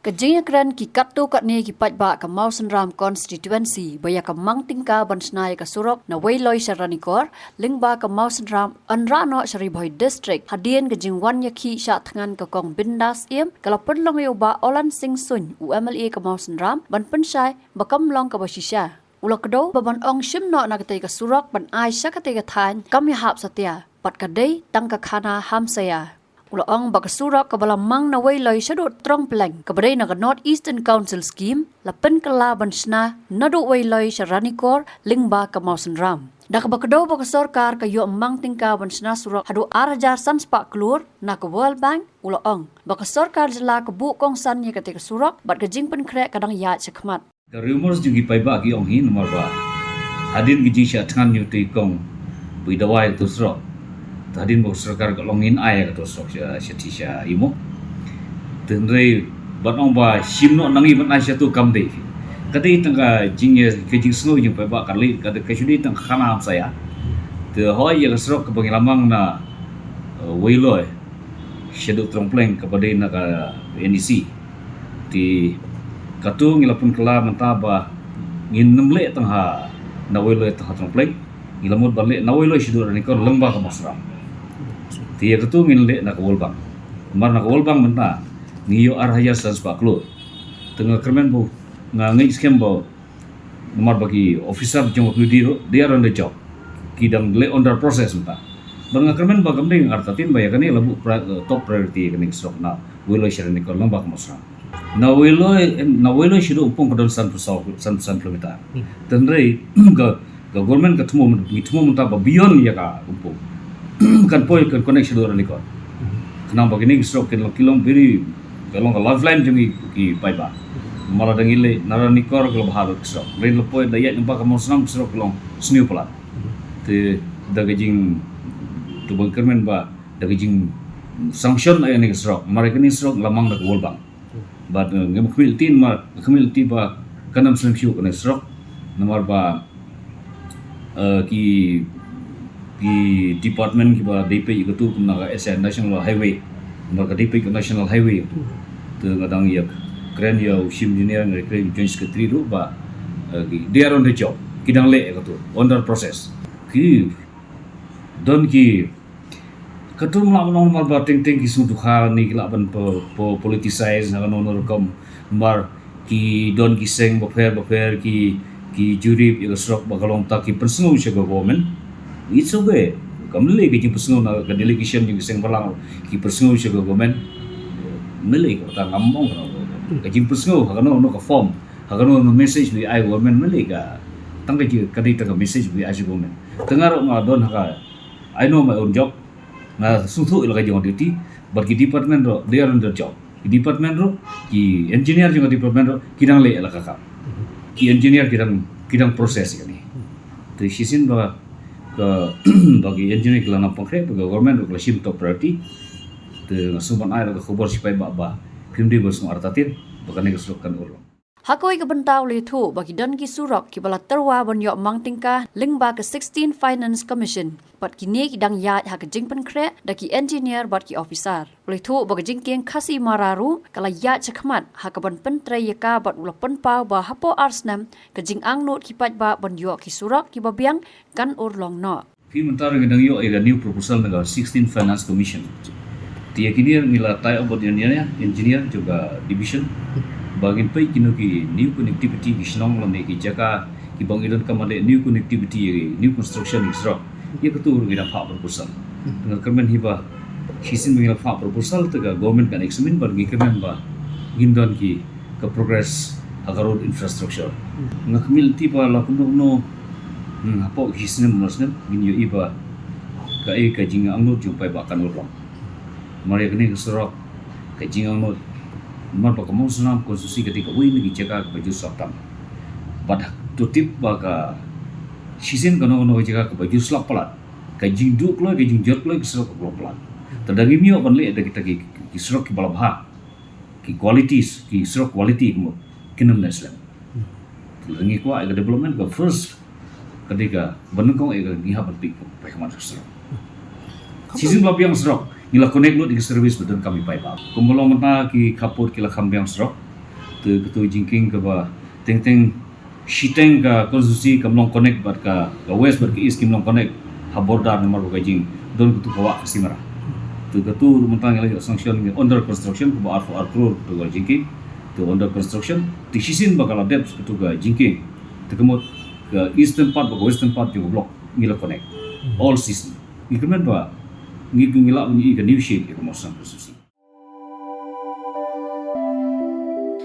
Kejengakran ki katto katne ki pajba ka Mawson Ram constituency baya ka mangtingka bansnai ka surok na wayloi saranikor lingba ka Mawson Ram anrano Sharibhoi district hadien kejing wan yakhi sha thangan ka kong bindas iem kala penlong yo ba Olan Singh Sun UMLA ka Mawson Ram ban pensai bakam long ka basisha ulakdo baban ong shimno na katay ka surok ban aisha katay ka than kam ya hap satya pat kadai tang ka khana hamsaya Ulaong bagasurak kabalamang na waylay sadot trong peleng kabray na North Eastern Council Scheme lapen kalaban sna nado waylay saranikor lingba ka Mawson Ram. Dakabakado bagasorkar kayo amang tingkaban sna surak hado arajar sanspa klur na ka World Bank ulaong. Bagasorkar jala kabu kong san ya katika surak bat kajing penkrek kadang ya cekmat. The rumors juga paiba ki ong hin nomor ba. Hadin giji sya tangan yuti kong bidawai tu surak. Tadin bok serkar longin ayah kata sok sya imo tenrei banong ba simno nangi ban asya tu kamde kati tangka jingye kejing snow jing pa ba kali kata kesudi tang khana saya te hoy ya serok ke bangilamang na wailoi shadow trompleng kepada na ka NEC di katu ngilapun kala mentaba ngin nemle tangha na wailoi tangha trompleng ngilamut balik na wailoi shadow ni ko lembah ka masram Tiya ketu nginle nak wolbang, mar nak wolbang menta ngiyo arhaya sans baklo. Tengah kermen bu ngangai skem bu mar bagi officer jong diro dia on the job. Kidang le under process menta. Bang kermen bagam ding artatin bayakane labu top priority kene sok na wilo sharani ko lambak mosra. Na wilo shido umpong kadal san kilometer. Tenrei ga government ketemu menta ba beyond ya ka umpong. Kan point kan connection orang ni kau. Kenapa begini stroke kilom beri kalau ke lifeline jemi ki paiba. Malah dengile nara ni kor kalau bahar stroke. Lain lepoi daya nampak kamu senam stroke kalau sniu pelat. Te daging tu bangkermen ba daging sanction ayah ni stroke. Mereka ni stroke lamang dak wolbang. But ngem kemiltin ba kanam selim siu kena stroke. Nomor ba di department kiba DP itu kumna SN National Highway mereka DP ke National Highway tu kadang ya keren ya usim engineer keren joint secretary tu ba they are on the job kidang le itu under process ki don ki ketum lam nomor ba ting ki suduha ni kilaban politicize na non kom mar ki don ki seng bofer ki juri ya srok bagalong ta ki personal siya government It's okay. Kamle ke personal na ka delegation yung isang balang ki personal siya government. Mali ko ta ngamong ka personal hakano no ka form hakano no message ni ai government mali ka tangka ji kadita ka message ni ai government. Tengaro nga don haka I know my own job. Na susu ila ka jong duty but ki department ro they are on their job. Ki department ro ki engineer yung department ro kidang le ila ka. Ki engineer kidang proses ni. Tu sisin ba bagi engineer kelana pangkre bagi government kalau sim top priority tu sumban air ke khobor sipai ba kimdi bersung artatin bukan yang kesurukan ulang Hakoi ke bentau le thu bagi dan ki surok ki bala terwa ban yo mangtingka lingba ke 16 Finance Commission pat kini kidang ya ha ke jing penkre da ki engineer bat ki officer le thu bagi jing keng khasi mararu kala ya chakmat ha ke ban pentre yaka bat ula penpau ba hapo arsnam ke jing angnot ki pat ba ban yo ki surok ki babiang kan urlong no fi mentar ngedang yo ega new proposal dengan 16 Finance Commission dia kini nila tai obot engineer juga division Bagin pai kino ki new connectivity ki snong lo ki jaka ki bangidan kamale new connectivity new construction isra ye ketur ngira fa proposal dengan kermen hiba hisin ngira fa proposal tega government kan examine bagi kermen ba gindon ki ke progress agar road infrastructure ngakmil tiba la kuno no apo hisin mosnem ginyo iba ka ka jinga angno jupai ba kan urang mari kene kesorok ka jinga angno Mar kamu senang konstitusi ketika wih ni jaga baju saktam. Pada tutip baka sisin kono jaga baju slap pelat. Kajing duk lo, kajing jot lo keserok ke pelat. Terdagi mio panle ada kita keserok ke balabha. Ki qualities, ki serok quality mo kinam naslam. Terdagi ko aga development ka first ketika benengkong aga ngiha penting pekaman keserok. Sisin babi yang serok. Nila connect lo di service betul kami pai bab. Kumulong mata ki kapur kila kambiang serok. tu jingking ke ba teng shiteng ka konstitusi kamlong connect bat ka west bat ka east kimlong connect habordar nomor ba jing don tu kawa kasimara tu mentang lagi sanction under construction ke ba ar crore tu ga jingking tu under construction tisisin bakal depth tu ga jingking tu kemot ke eastern part ba western part juga block ngila connect all season ikemen ba ngila bunyi ke new shape ke mosan konstitusi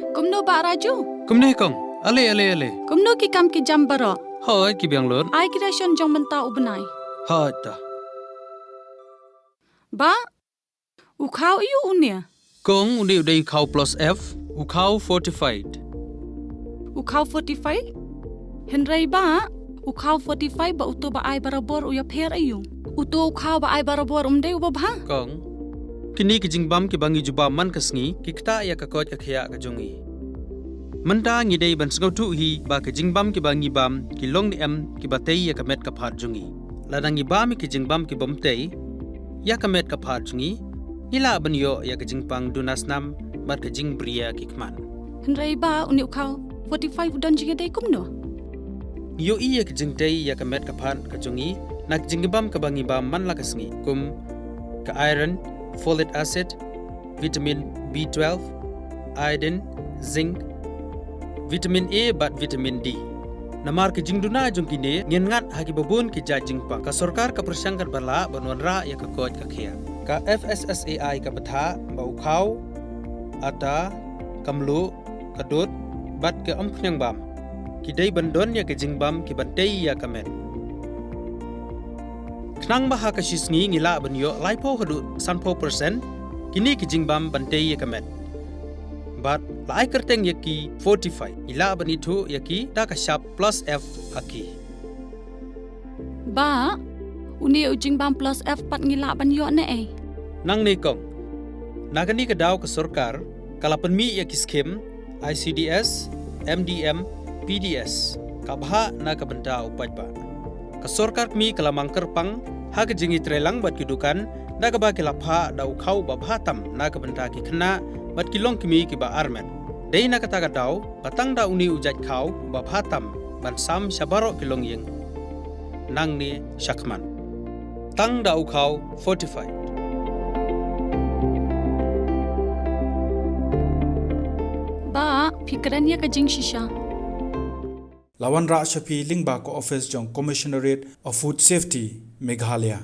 Kumno ba Raju? Kumne kong. Ale. Kumno ki kam ki jam baro. Hoi ki biang lor. Ai creation jong menta ubnai. Ha ta. Ba ukau iu unia. Kong undi udai khau plus F. Ukau fortified. Ukau 45? Henry ba ukau 45 ba uto ba ai barabor uya pher ayu. Uto ukau ba ai barabor umdei uba ba? Kong. Kini ki jingbam ki bangi juba man kasngi ki kta ya ka kot ka khia ka jungi. Menta ngi dei ban sngau tu hi ba ki jingbam ki bangi bam ki long ni em ki batei ya ka met ka phat jungi. Ladangi bam ki jingbam ki bom tei ya ka met ka phat jungi. Ila ban yo ya ka jingpang dunas nam bat ka jing bria ki kman. Henry ba uni ukau 45 udan jiga dei kumno. Yo iya ki jing tei ya ka met ka phat ka jungi nak jingbam ka bangi bam man la kasngi kum ka iron, folic acid, vitamin B12, iodine, zinc, vitamin A bat vitamin D. Namar ke jingduna jungkine ngengat hagi babun ke jingpa ka sorkar ka persangkat bala banwanra ya ka kot ka khia. Ka FSSAI ka batha bau khau ata kamlu kadut bat ke ampnyang bam. Kidai bandon ya ke jingbam ki bantei ya kamet. Knang baha ka shisngi ngila banyo laipo hadu sanpo persen kini ki jingbam bantei ya kamet. But lai kerteng yaki 45 ila banitu yaki da ka sharp plus F haki. Ba uni ujing bam plus F pat ngila ban yo ne ai. Nang ni kong. Nagani ka daw ka sorkar kalapan mi yaki skim ICDS, MDM, PDS kabha na ka banta upaj ba. Ka sorkar mi kalamang kerpang ha ka jingi trelang bat kidukan da ka ba kilapha da ukhau ba bhatam na ka banta ki khna bat kilong kimi ki ba armen. Dei na kata ka daw batang da uni ujat khau ba bhatam ban sam shabaro kilong yeng. Nang ni shakman. Tang da ukhau fortified. Ba fikran ya ka jing shisha. Lawan Ra Shafi Lingba ko office jong Commissionerate of Food Safety Meghalaya